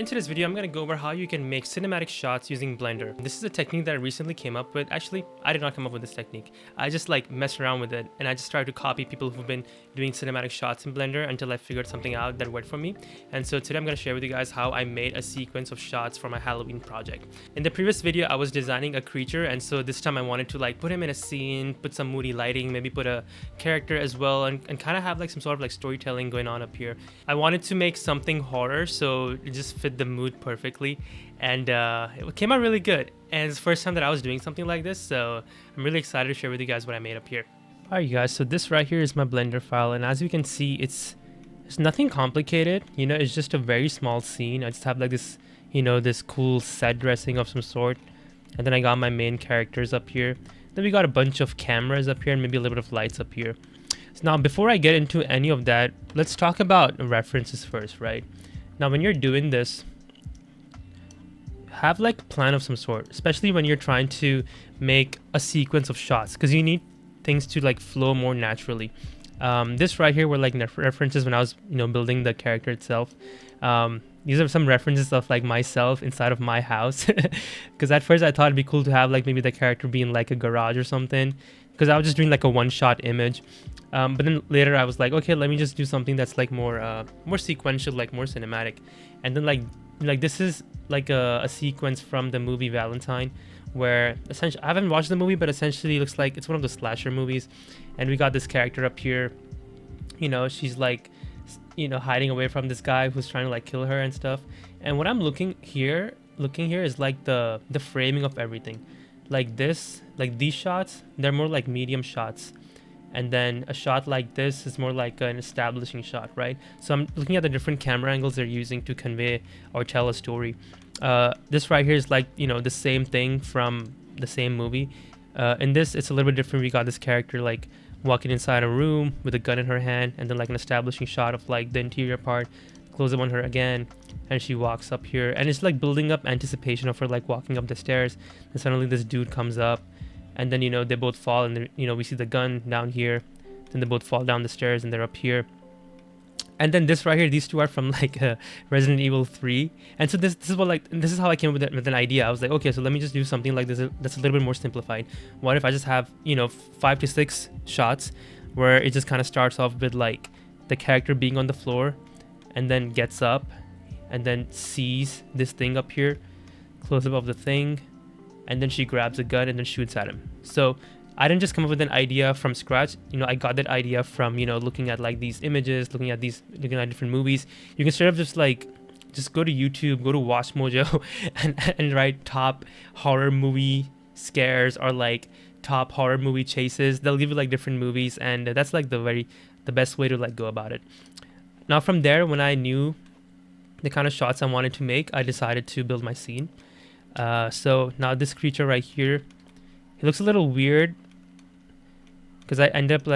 In today's video, I'm going to go over how you can make cinematic shots using Blender. This is a technique that I recently came up with. Actually, I did not come up with this technique. I just messed around with it and I just tried to copy people who've been doing cinematic shots in Blender until I figured something out that worked for me. And so today I'm going to share with you guys how I made a sequence of shots for my Halloween project. In the previous video, I was designing a creature, and so this time I wanted to put him in a scene, put some moody lighting, maybe put a character as well, and kind of have some sort of storytelling going on up here. I wanted to make something horror, so it just fit the mood perfectly, and it came out really good. And it's the first time that I was doing something like this, so I'm really excited to share with you guys what I made up here. Alright you guys, so this right here is my Blender file, and as you can see, it's nothing complicated, it's just a very small scene. I just have this, this cool set dressing of some sort, and then I got my main characters up here. Then we got a bunch of cameras up here and maybe a little bit of lights up here. So now before I get into any of that, let's talk about references first, right? Now when you're doing this, have a plan of some sort, especially when you're trying to make a sequence of shots, because you need things to flow more naturally. This right here were references when I was building the character itself. These are some references of myself inside of my house, because at first I thought it'd be cool to have maybe the character be in a garage or something, because I was just doing a one-shot image. But then later I was like, okay, let me just do something that's more sequential, more cinematic. And then this is a sequence from the movie Valentine, where essentially, I haven't watched the movie, but essentially it looks like it's one of the slasher movies. And we got this character up here, she's hiding away from this guy who's trying to kill her and stuff. And what I'm looking here is the framing of everything. These shots, they're more medium shots. And then a shot like this is more like an establishing shot, right? So I'm looking at the different camera angles they're using to convey or tell a story. This right here is the same thing from the same movie. In this, it's a little bit different. We got this character walking inside a room with a gun in her hand, and then an establishing shot of the interior part. Close up on her again, and she walks up here, and it's building up anticipation of her walking up the stairs. And suddenly this dude comes up, and then they both fall, and then, we see the gun down here. Then they both fall down the stairs and they're up here. And then this right here, these two are from Resident Evil 3. And so this is how I came up with an idea. I was like, okay, so let me just do something like this that's a little bit more simplified. What if I just have 5 to 6 shots where it just kind of starts off with the character being on the floor, and then gets up and then sees this thing up here, close up of the thing, and then she grabs a gun and then shoots at him. So I didn't just come up with an idea from scratch. I got that idea from looking at these images, looking at different movies. You can straight up just go to YouTube, go to Watch Mojo, and write top horror movie scares or top horror movie chases. They'll give you different movies, and that's the best way to go about it. Now from there, when I knew the kind of shots I wanted to make, I decided to build my scene. So now this creature right here, it looks a little weird because I end up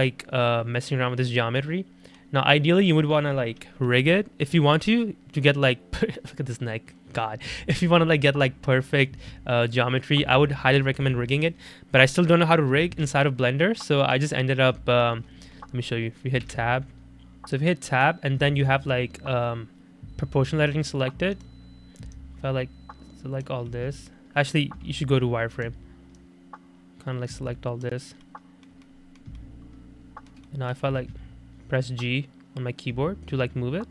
messing around with this geometry. Now ideally you would want to rig it if you want to get look at this neck, god. If you want to get perfect geometry, I would highly recommend rigging it, but I still don't know how to rig inside of Blender, so I just ended up let me show you. If you hit tab, so if you hit tab and then you have proportional editing selected, if I select all this, actually you should go to wireframe, kind of select all this. And now if I press G on my keyboard to move it,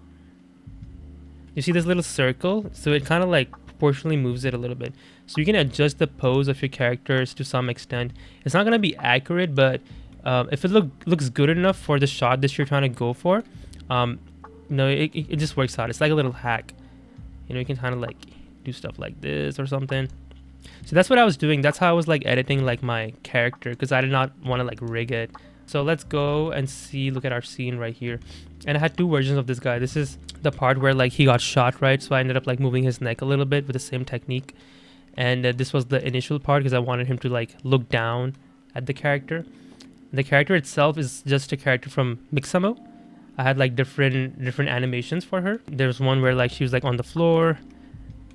you see this little circle, so it kind of proportionally moves it a little bit. So you can adjust the pose of your characters to some extent. It's not going to be accurate, but if it looks good enough for the shot that you're trying to go for, it just works out. It's like a little hack. You can kind of do stuff like this or something. So that's what I was doing. That's how I was editing my character, because I did not want to rig it. So let's go and look at our scene right here. And I had 2 versions of this guy. This is the part where he got shot, right? So I ended up moving his neck a little bit with the same technique. And this was the initial part because I wanted him to look down at the character. The character itself is just a character from Mixamo. I had different animations for her. There's one where she was on the floor.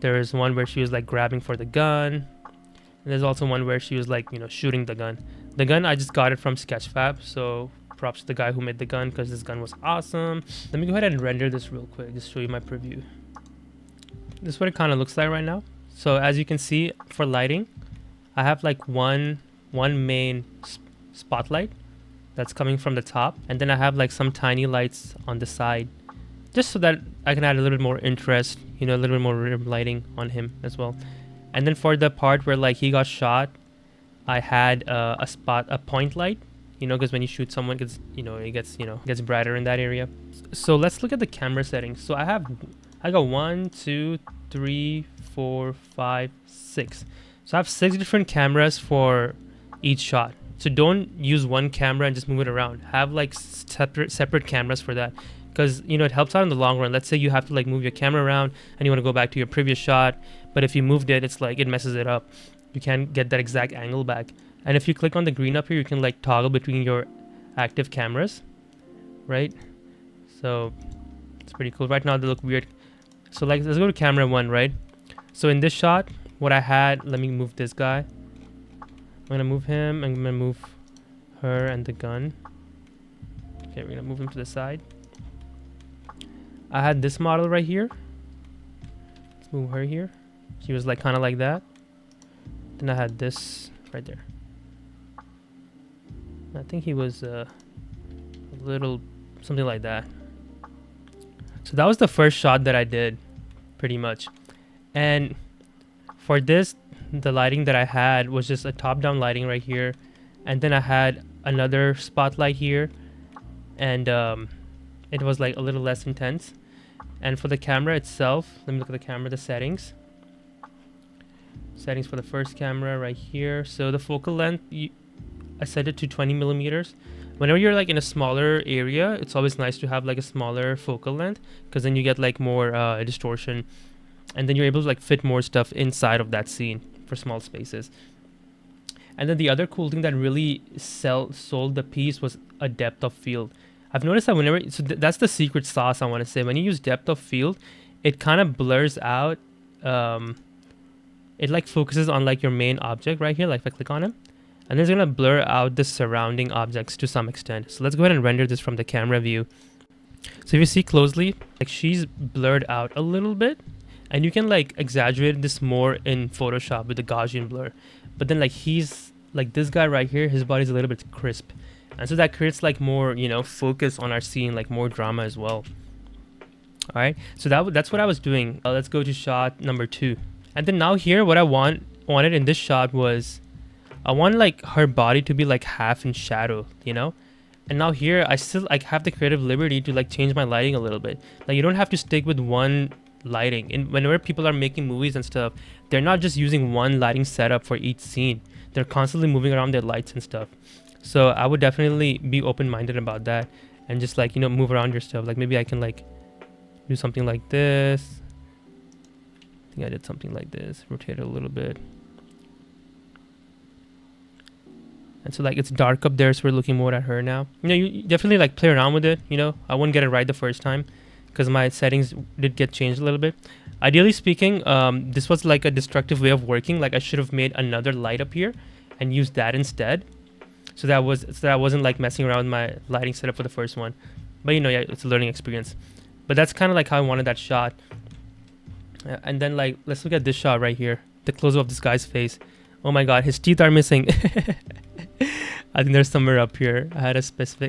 There's one where she was grabbing for the gun, and there's also one where she was shooting the gun. The gun, I just got it from Sketchfab, so props to the guy who made the gun, because this gun was awesome. Let me go ahead and render this real quick, just show you my preview. this is what it kind of looks like right now. So as you can see, for lighting, I have like one main spotlight that's coming from the top, and then I have like some tiny lights on the side, just so that I can add a little bit more interest, you know, a little bit more lighting on him as well. And then for the part where like he got shot, I had a point light, you know, because when you shoot someone, it gets brighter in that area. So let's look at the camera settings. So I got 1, 2, 3, 4, 5, 6. So I have 6 different cameras for each shot. So don't use one camera and just move it around. Have like separate cameras for that, because you know it helps out in the long run. Let's say you have to like move your camera around and you want to go back to your previous shot, but if you moved it, it's like it messes it up. You can't get that exact angle back. And if you click on the green up here, you can like toggle between your active cameras, right? So it's pretty cool. Right now they look weird. So like let's go to camera 1, right? So in this shot, what I had, let me move this guy. I'm gonna move him, I'm gonna move her and the gun. Okay, we're gonna move him to the side. I had this model right here. Let's move her here. She was like kind of like that. Then I had this right there. I think he was a little something like that. So that was the first shot that I did, pretty much. And for this, the lighting that I had was just a top-down lighting right here, and then I had another spotlight here, and it was like a little less intense. And for the camera itself, let me look at the camera, the settings for the first camera right here. So the focal length, I set it to 20 millimeters. Whenever you're like in a smaller area, it's always nice to have like a smaller focal length, because then you get like more distortion, and then you're able to like fit more stuff inside of that scene for small spaces. And then the other cool thing that really sold the piece was a depth of field. I've noticed that whenever, that's the secret sauce, I want to say. When you use depth of field, it kind of blurs out, it like focuses on like your main object right here, like if I click on him, and then it's gonna blur out the surrounding objects to some extent. So let's go ahead and render this from the camera view. So if you see closely, like she's blurred out a little bit, and you can like exaggerate this more in Photoshop with the Gaussian blur. But then like he's like this guy right here, his body's a little bit crisp, and so that creates like more, you know, focus on our scene, like more drama as well. All right, so that's what I was doing. Let's go to shot number 2. And then now here, what I wanted in this shot was, I want like her body to be like half in shadow, you know. And now here, I still like have the creative liberty to like change my lighting a little bit. Like you don't have to stick with one lighting. And whenever people are making movies and stuff, they're not just using one lighting setup for each scene. They're constantly moving around their lights and stuff. So I would definitely be open-minded about that, and just like, you know, move around your stuff. Like maybe I can like do something like this. I think I did something like this. Rotate it a little bit. And so like it's dark up there, so we're looking more at her now. You know, you definitely like play around with it. You know, I wouldn't get it right the first time, because my settings did get changed a little bit. Ideally speaking, this was like a destructive way of working. Like I should have made another light up here and used that instead. So that I wasn't like messing around with my lighting setup for the first one. But you know, yeah, it's a learning experience. But that's kind of like how I wanted that shot. And then like, let's look at this shot right here. The close-up of this guy's face. Oh my God, his teeth are missing. I think there's somewhere up here. I had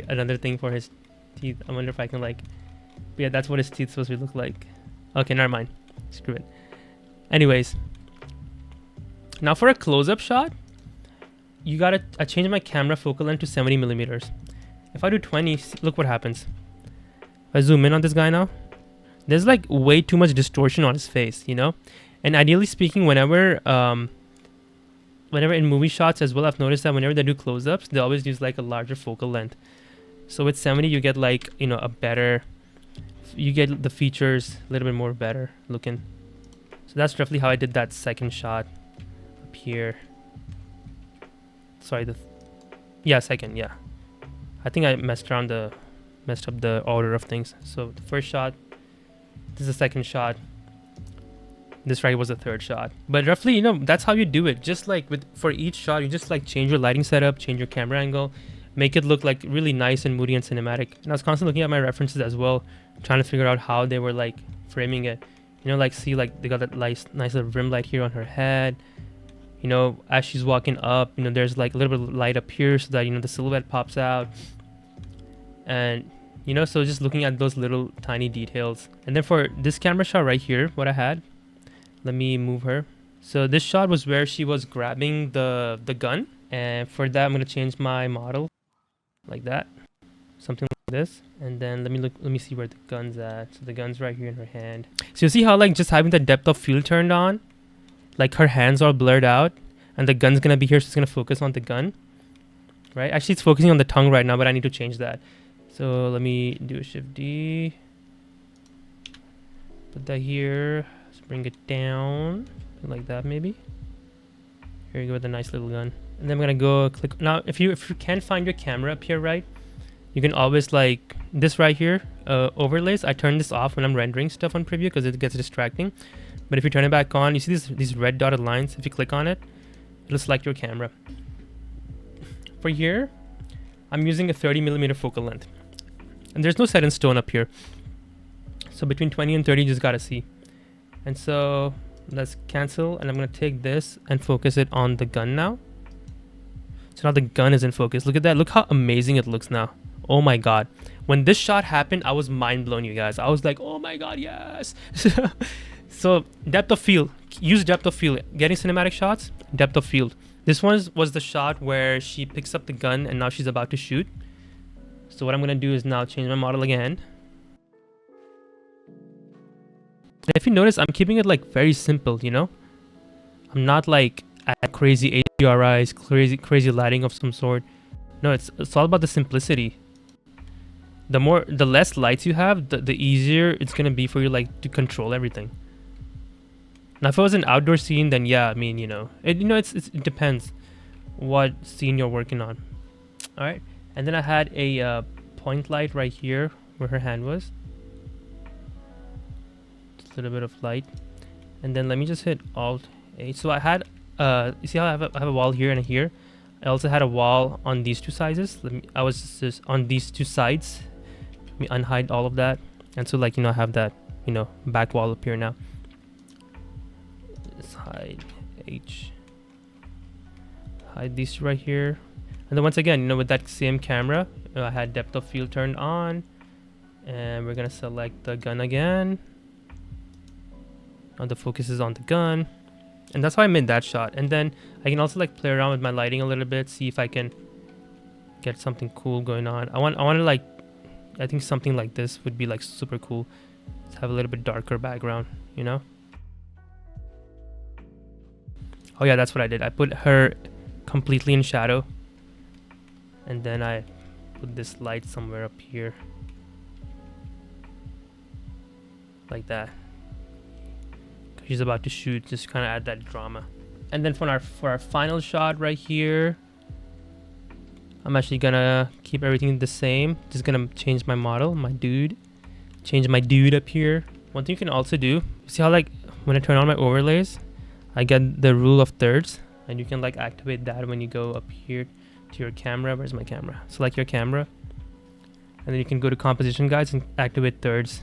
another thing for his teeth. I wonder if I can like, yeah, that's what his teeth supposed to look like. Okay, never mind. Screw it. Anyways, now for a close-up shot, I changed my camera focal length to 70 millimeters. If I do 20, look what happens. If I zoom in on this guy now, there's like way too much distortion on his face, you know? And ideally speaking, whenever in movie shots as well, I've noticed that whenever they do close-ups, they always use like a larger focal length. So with 70, you get like, you know, you get the features a little bit more better looking. So that's roughly how I did that second shot up here. Sorry, second, yeah. I think I messed up the order of things. So the first shot, this is the second shot. This right was the third shot. But roughly, you know, that's how you do it. Just like for each shot, you just like change your lighting setup, change your camera angle, make it look like really nice and moody and cinematic. And I was constantly looking at my references as well, trying to figure out how they were like framing it. You know, like see like they got that nice little rim light here on her head. You know, as she's walking up, you know, there's like a little bit of light up here so that, you know, the silhouette pops out. And, you know, so just looking at those little tiny details. And then for this camera shot right here, what I had, let me move her. So this shot was where she was grabbing the gun. And for that, I'm going to change my model like that. Something like this. And then let me see where the gun's at. So the gun's right here in her hand. So you see how like just having the depth of field turned on, like her hands are blurred out and the gun's gonna be here, so it's gonna focus on the gun, right? Actually, it's focusing on the tongue right now, but I need to change that. So let me do a Shift D, put that here, let's bring it down like that maybe. Here you go with a nice little gun. And then I'm gonna go click. Now if you can't find your camera up here, right, you can always like this right here, overlays. I turn this off when I'm rendering stuff on preview because it gets distracting. But if you turn it back on, you see these red dotted lines. If you click on it, it'll select your camera. For here, I'm using a 30mm focal length. And there's no set in stone up here. So between 20 and 30, you just gotta see. And so let's cancel, and I'm gonna take this and focus it on the gun now. So now the gun is in focus. Look at that, look how amazing it looks now. Oh my God. When this shot happened, I was mind blown, you guys. I was like, oh my God, yes. So depth of field, use depth of field. Getting cinematic shots, depth of field. This one was the shot where she picks up the gun and now she's about to shoot. So what I'm gonna do is now change my model again. And if you notice, I'm keeping it like very simple, you know? I'm not like at crazy HDRIs, crazy lighting of some sort. No, it's all about the simplicity. The less lights you have, the easier it's gonna be for you like to control everything. Now, if it was an outdoor scene, then yeah, I mean, you know, it depends what scene you're working on. All right, and then I had a point light right here where her hand was. Just a little bit of light, and then let me just hit Alt H. So I had, you see how I have a wall here and here. I also had a wall on these two sizes. I was just on these two sides. Let me unhide all of that, and so like, you know, I have that, you know, back wall up here now. Hide H, hide these right here, and then once again, you know, with that same camera, you know, I had depth of field turned on, and we're gonna select the gun again. Now the focus is on the gun, and that's how I made that shot. And then I can also like play around with my lighting a little bit, see if I can get something cool going on. I want to like, I think something like this would be like super cool. Let's have a little bit darker background, you know. Oh yeah, that's what I did. I put her completely in shadow. And then I put this light somewhere up here. Like that. She's about to shoot, just kind of add that drama. And then for our final shot right here, I'm actually gonna keep everything the same. Just gonna change my model, my dude. Change my dude up here. One thing you can also do, see how like when I turn on my overlays, I get the rule of thirds, and you can like activate that when you go up here to your camera. Where's my camera? Select your camera, and then you can go to composition guides and activate thirds.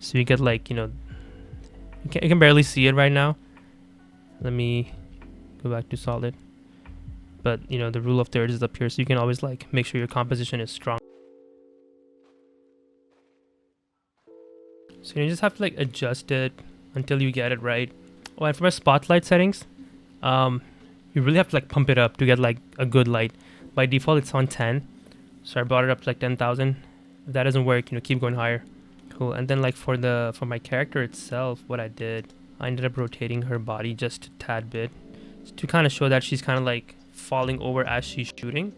So you get like, you know, you can barely see it right now. Let me go back to solid. But you know, the rule of thirds is up here, so you can always like make sure your composition is strong. So you just have to like adjust it until you get it right. Oh, and for my spotlight settings, you really have to like pump it up to get like a good light. By default, it's on 10, so I brought it up to like 10,000. If that doesn't work, you know, keep going higher. Cool. And then like for my character itself, what I did, I ended up rotating her body just a tad bit to kind of show that she's kind of like falling over as she's shooting.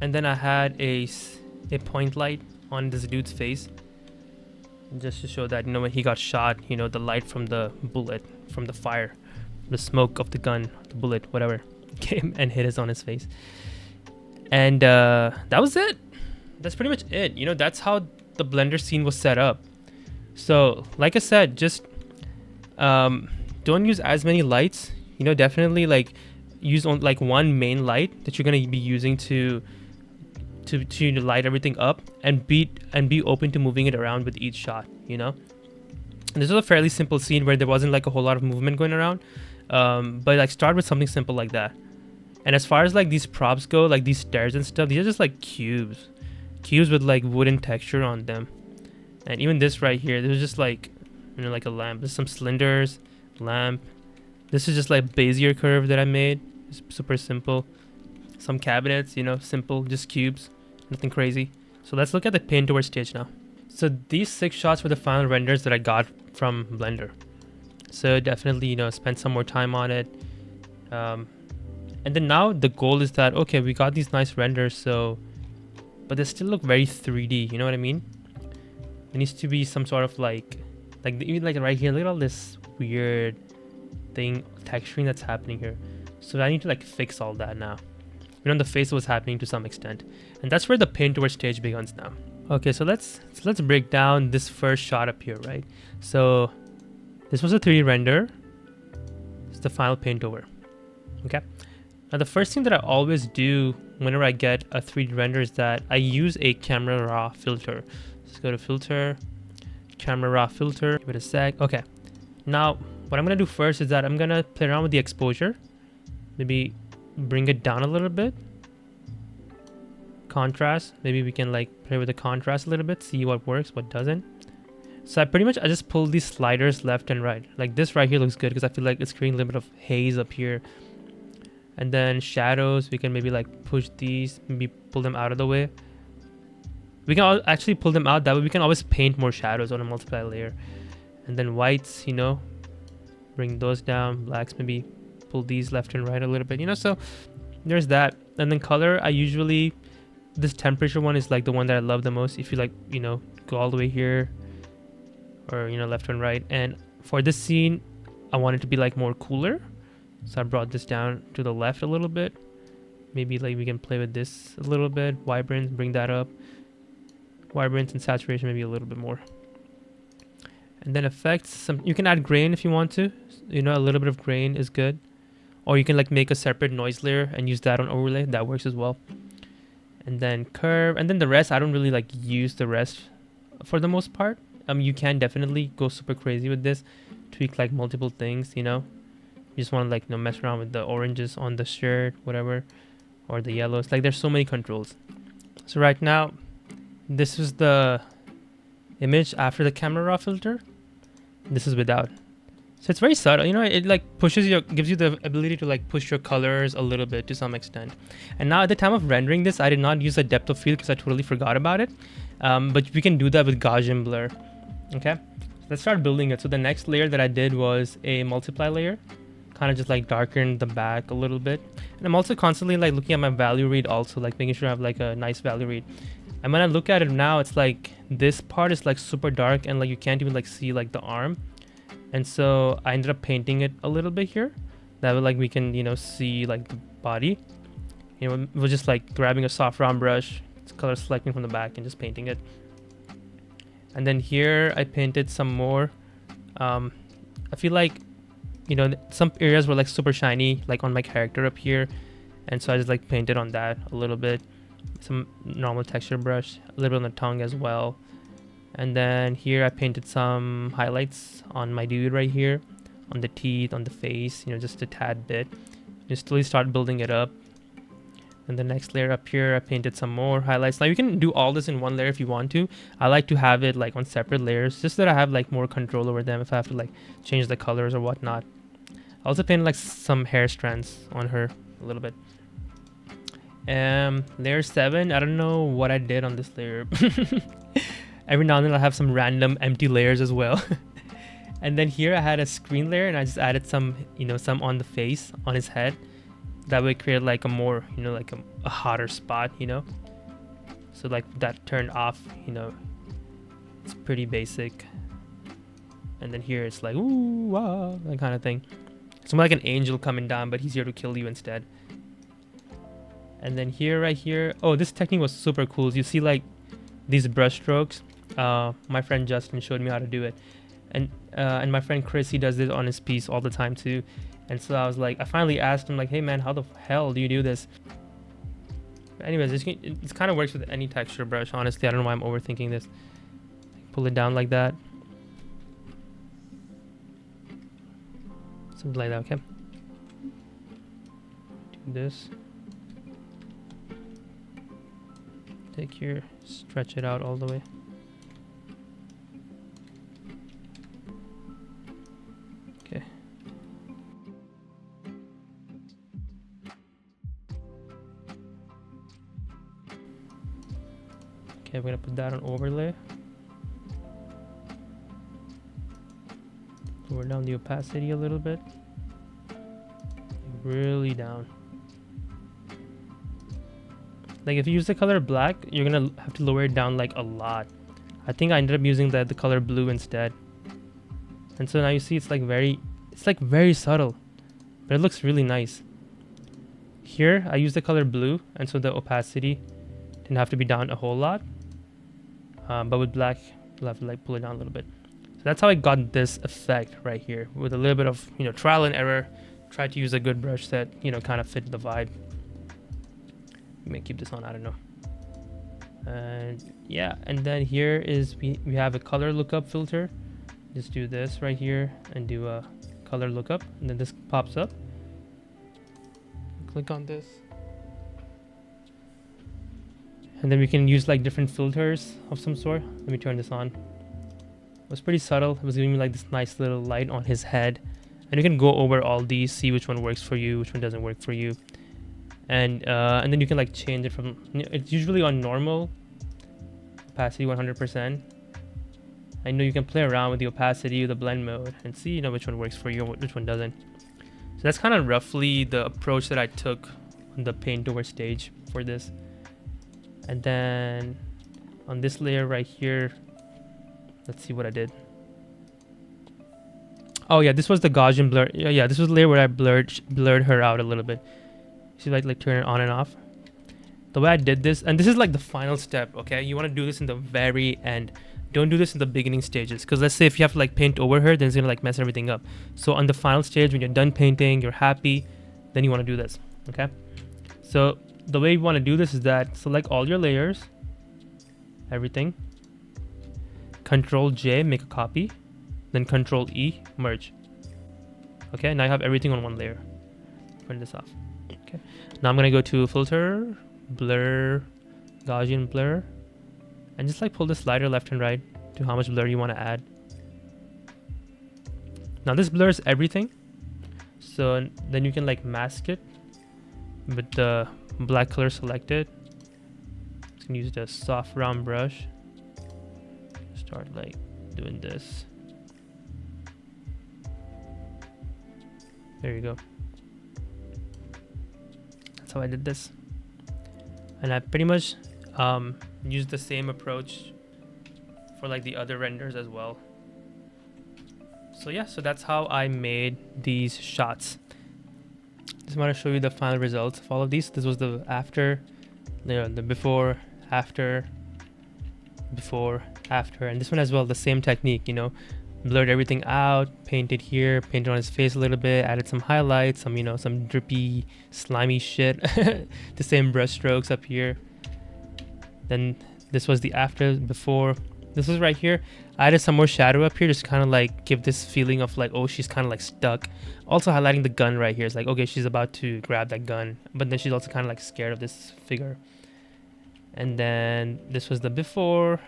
And then I had a point light on this dude's face, just to show that, you know, when he got shot, you know, the light from the bullet, from the fire, the smoke of the gun, the bullet, whatever, came and hit us on his face. And that was it. That's pretty much it. You know, that's how the Blender scene was set up. So like I said, just don't use as many lights. You know, definitely like use on like one main light that you're gonna be using to light everything up, and be open to moving it around with each shot, you know. And this was a fairly simple scene where there wasn't like a whole lot of movement going around. But like start with something simple like that. And as far as like these props go, like these stairs and stuff, these are just like cubes with like wooden texture on them. And even this right here, this is just like, you know, like a lamp. There's some cylinders, lamp. This is just like Bezier curve that I made. It's super simple. Some cabinets, you know, simple, just cubes, nothing crazy. So let's look at the paint over stage now. So these 6 shots were the final renders that I got from Blender. So definitely, you know, spend some more time on it. And then now the goal is that, okay, we got these nice renders, so, but they still look very 3D, you know what I mean? There needs to be some sort of like even like right here, look at all this weird thing, texturing that's happening here. So I need to like fix all that now. You know, the face was happening to some extent. And that's where the paint over stage begins now. Okay, so let's break down this first shot up here, right? So this was a 3D render. It's the final paint over. Okay. Now the first thing that I always do whenever I get a 3D render is that I use a camera raw filter. Let's go to filter, camera raw filter, give it a sec. Okay. Now what I'm gonna do first is that I'm gonna play around with the exposure. Maybe bring it down a little bit. Contrast, maybe we can like play with the contrast a little bit, see what works, what doesn't. So I just pull these sliders left and right. Like this right here looks good because I feel like it's creating a little bit of haze up here. And then shadows, we can maybe like push these, maybe pull them out of the way. We can actually pull them out, that way we can always paint more shadows on a multiply layer. And then whites, you know, bring those down. Blacks, maybe pull these left and right a little bit, you know. So there's that. And then color, I usually, this temperature one is like the one that I love the most. If you like, you know, go all the way here or, you know, left and right. And for this scene, I want it to be like more cooler. So I brought this down to the left a little bit. Maybe like we can play with this a little bit. Vibrance, bring that up. Vibrance and saturation maybe a little bit more. And then effects, you can add grain if you want to. You know, a little bit of grain is good. Or you can like make a separate noise layer and use that on overlay. That works as well. And then curve. And then the rest, I don't really like use the rest for the most part. You can definitely go super crazy with this. Tweak like multiple things, you know. You just want to like, you know, mess around with the oranges on the shirt, whatever, or the yellows. Like there's so many controls. So right now, this is the image after the camera raw filter. This is without. So it's very subtle, you know, it like gives you the ability to like push your colors a little bit to some extent. And now at the time of rendering this, I did not use a depth of field because I totally forgot about it. But we can do that with Gaussian blur. Okay, so let's start building it. So the next layer that I did was a multiply layer. Kind of just like darken the back a little bit. And I'm also constantly like looking at my value read, also like making sure I have like a nice value read. And when I look at it now, it's like this part is like super dark and like you can't even like see like the arm. And so I ended up painting it a little bit here. That way like we can, you know, see like the body. You know, we're just like grabbing a soft round brush, it's color selecting from the back and just painting it. And then here I painted some more. I feel like, you know, some areas were like super shiny, like on my character up here. And so I just like painted on that a little bit. Some normal texture brush, a little bit on the tongue as well. And then here I painted some highlights on my dude right here, on the teeth, on the face, you know, just a tad bit. Just slowly start building it up. And the next layer up here, I painted some more highlights. Now you can do all this in one layer if you want to. I like to have it like on separate layers, just so that I have like more control over them if I have to like change the colors or whatnot. I also painted like some hair strands on her a little bit. Layer 7, I don't know what I did on this layer. Every now and then I'll have some random empty layers as well. And then here I had a screen layer and I just added some, you know, some on the face, on his head. That way create like a more, you know, like a hotter spot, you know. So like that turned off, you know, it's pretty basic. And then here it's like, ooh, wow, that kind of thing. It's more like an angel coming down, but he's here to kill you instead. And then here, right here, oh, this technique was super cool. You see like these brush strokes. My friend Justin showed me how to do it. And my friend Chris, he does this on his piece all the time too. And so I was like, I finally asked him like, hey man, how the hell do you do this? But anyways, it kind of works with any texture brush. Honestly, I don't know why I'm overthinking this. Pull it down like that. Something like that, okay? Do this. Take here, stretch it out all the way. Okay. Okay, we're gonna put that on overlay. Lower down the opacity a little bit. Really down. Like if you use the color black, you're gonna have to lower it down like a lot. I think I ended up using the color blue instead. And so now you see it's like very subtle, but it looks really nice. Here I used the color blue, and so the opacity didn't have to be down a whole lot. But with black, you'll have to like pull it down a little bit. So that's how I got this effect right here, with a little bit of trial and error. Tried to use a good brush that kind of fit the vibe. You may keep this on, I don't know. And yeah, and then here is we have a color lookup filter. Just do this right here and do a color lookup, and then this pops up. Click on this, and then we can use like different filters of some sort. Let me turn this on. It was pretty subtle. It was giving me like this nice little light on his head, and you can go over all these, see which one works for you, which one doesn't work for you, and then you can like change it from. It's usually on normal opacity 100%. I know you can play around with the opacity, the blend mode, and see which one works for you and which one doesn't. So that's kind of roughly the approach that I took on the paint over stage for this. And then on this layer right here, let's see what I did. Oh yeah, this was the Gaussian blur. Yeah, this was the layer where I blurred her out a little bit. See, like turn it on and off. The way I did this, and this is like the final step, okay? You want to do this in the very end. Don't do this in the beginning stages, because let's say if you have to like paint over her, then it's gonna like mess everything up. So on the final stage, when you're done painting, you're happy, then you want to do this, okay? So the way you want to do this is that select all your layers, everything, Control J, make a copy, then Control E, merge. Okay, now I have everything on one layer. Turn this off. Okay, now I'm gonna go to filter, blur, Gaussian blur, and just like pull the slider left and right to how much blur you want to add. Now this blurs everything, so then you can like mask it with the black color selected. You can use the soft round brush. Start like doing this. There you go. That's how I did this, and I pretty much use the same approach for like the other renders as well. So yeah, so that's how I made these shots. Just want to show you the final results of all of these. This was the after, the before, after, and this one as well, the same technique, blurred everything out, painted here, painted on his face a little bit, added some highlights, some some drippy slimy shit. The same brush strokes up here. Then this was the after, before. This was right here. I added some more shadow up here, just kind of like give this feeling of like, oh, she's kind of like stuck. Also highlighting the gun right here. It's like, okay, she's about to grab that gun, but then she's also kind of like scared of this figure. And then this was the before,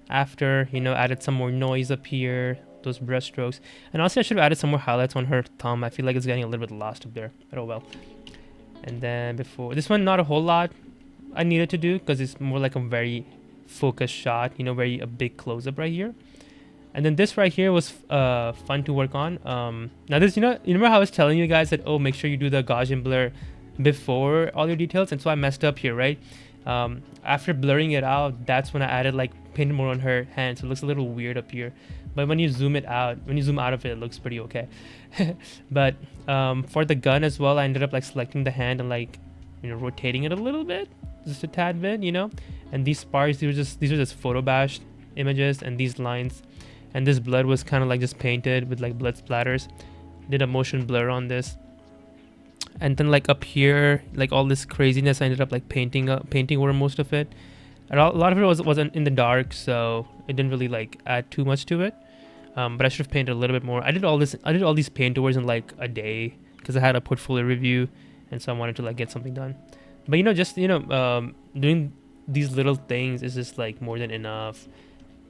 after, added some more noise up here, those brush strokes. And also I should have added some more highlights on her thumb. I feel like it's getting a little bit lost up there, but oh well. And then before, this one, not a whole lot I needed to do, because it's more like a very focused shot, very a big close-up right here. And then this right here was fun to work on. Now this, you remember how I was telling you guys that, oh, make sure you do the Gaussian blur before all your details, and so I messed up here, right? After blurring it out, that's when I added like painted more on her hand, so it looks a little weird up here. But when you zoom out of it, it looks pretty okay. But for the gun as well, I ended up like selecting the hand and like rotating it a little bit, just a tad bit, and these sparks, these are just photo bashed images, and these lines and this blood was kind of like just painted with like blood splatters. Did a motion blur on this, and then like up here, like all this craziness, I ended up like painting over most of it. And a lot of it wasn't in the dark, so it didn't really like add too much to it. but I should have painted a little bit more. I did all these paint tours in like a day because I had a portfolio review, and so I wanted to like get something done. But doing these little things is just like more than enough,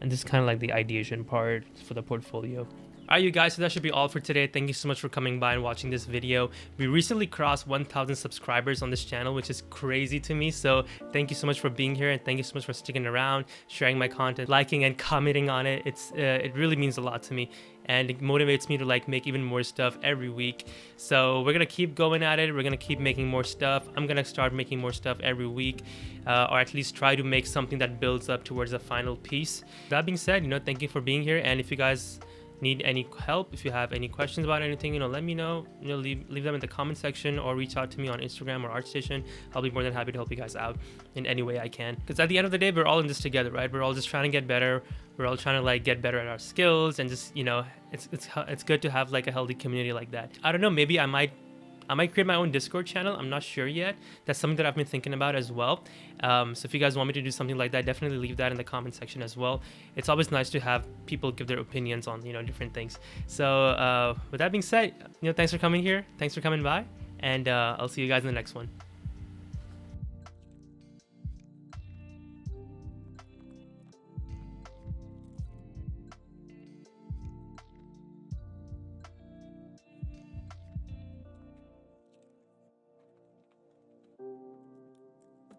and this is kind of like the ideation part for the portfolio. Alright, you guys, so that should be all for today. Thank you so much for coming by and watching this video. We recently crossed 1,000 subscribers on this channel, which is crazy to me. So thank you so much for being here, and thank you so much for sticking around, sharing my content, liking and commenting on it. It really means a lot to me, and it motivates me to like make even more stuff every week. So we're gonna keep going at it. We're gonna keep making more stuff. I'm gonna start making more stuff every week, or at least try to make something that builds up towards a final piece. That being said, thank you for being here, and if you guys need any help, if you have any questions about anything, let me know. Leave them in the comment section, or reach out to me on Instagram or ArtStation. I'll be more than happy to help you guys out in any way I can, because at the end of the day, we're all in this together, right? We're all just trying to get better. We're all trying to like get better at our skills, and just it's good to have like a healthy community like that. I don't know, maybe I might create my own Discord channel. I'm not sure yet. That's something that I've been thinking about as well. So if you guys want me to do something like that, definitely leave that in the comment section as well. It's always nice to have people give their opinions on different things. So with that being said, thanks for coming here. Thanks for coming by, and I'll see you guys in the next one.